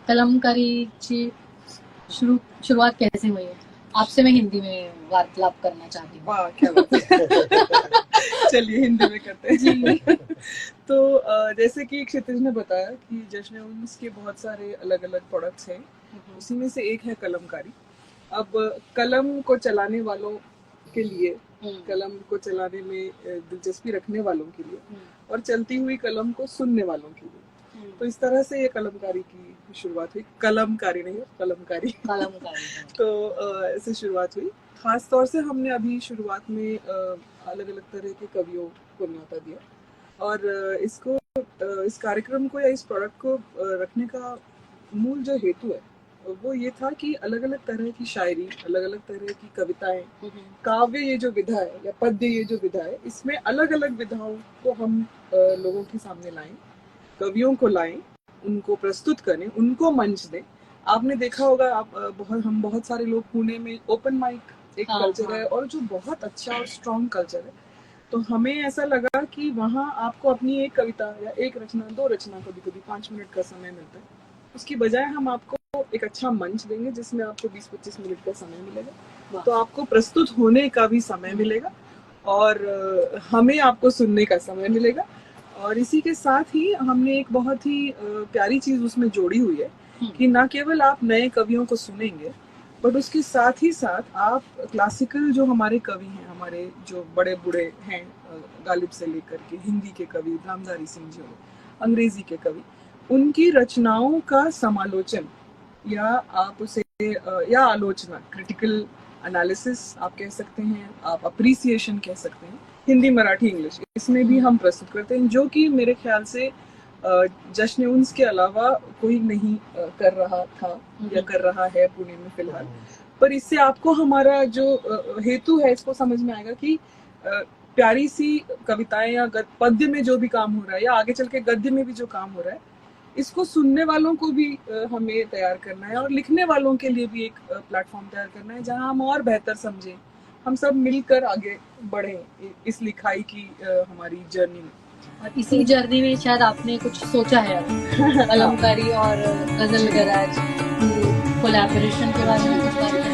कलमकारीची शुरुआत कैसे हुई है? आपसे मैं हिंदी में वार्तालाप करना चाहती हूँ। वाह क्या बात है। चलिए हिंदी में करते हैं जी। तो जैसे कि क्षितिज ने बताया कि जश्न उन्स के बहुत सारे अलग अलग प्रोडक्ट्स हैं, उसी में से एक है कलमकारी। अब कलम को चलाने वालों के लिए, कलम को चलाने में दिलचस्पी रखने वालों के लिए और चलती हुई कलम को सुनने वालों के लिए, तो इस तरह से ये कलमकारी की शुरुआत हुई। कलमकारी नहीं, कलमकारी तो ऐसे शुरुआत हुई। खास तौर से हमने अभी शुरुआत में अलग अलग तरह के कवियों को न्योता दिया और इसको इस कार्यक्रम को या इस प्रोडक्ट को रखने का मूल जो हेतु है वो ये था कि अलग अलग तरह की शायरी, अलग अलग तरह की कविताएं, काव्य ये जो विधा है या पद्य ये जो विधा है, इसमें अलग अलग विधाओं को हम लोगों के सामने लाएं, कवियों को लाएं, उनको प्रस्तुत करें, उनको मंच दें। आपने देखा होगा, हम बहुत सारे लोग पुणे में ओपन माइक एक कल्चर है और जो बहुत अच्छा और स्ट्रॉन्ग कल्चर है, तो हमें ऐसा लगा कि वहाँ आपको अपनी एक कविता या एक रचना, दो रचना, कभी कभी 5 मिनट का समय मिलता है, उसकी बजाय हम आपको एक अच्छा मंच देंगे जिसमें आपको 20-25 मिनट का समय मिलेगा, तो आपको प्रस्तुत होने का भी समय मिलेगा और हमें आपको सुनने का समय मिलेगा। और इसी के साथ ही हमने एक बहुत ही प्यारी चीज उसमें जोड़ी हुई है कि ना केवल आप नए कवियों को सुनेंगे, बट उसके साथ ही साथ आप क्लासिकल जो हमारे कवि हैं, हमारे जो बड़े बूढ़े हैं, गालिब से लेकर के हिंदी के कवि धामधारी सिंह जी, अंग्रेजी के कवि, उनकी रचनाओं का समालोचन या आप उसे या आलोचना, क्रिटिकल एनालिसिस आप कह सकते हैं, आप अप्रिसिएशन कह सकते हैं, हिंदी, मराठी, इंग्लिश, इसमें भी हम प्रस्तुत करते हैं, जो कि मेरे ख्याल से जश्न उन्स के अलावा कोई नहीं कर रहा था या कर रहा है पुणे में फिलहाल। पर इससे आपको हमारा जो हेतु है इसको समझ में आएगा कि प्यारी सी कविताएं या पद्य में जो भी काम हो रहा है या आगे चल के गद्य में भी जो काम हो रहा है, इसको सुनने वालों को भी हमें तैयार करना है और लिखने वालों के लिए भी एक प्लेटफॉर्म तैयार करना है जहां हम और बेहतर समझें, हम सब मिलकर आगे बढ़ें इस लिखाई की हमारी जर्नी में। और इसी जर्नी में शायद आपने कुछ सोचा है कलमकारी और गजल गराज कोलैबोरेशन के बारे में कुछ बात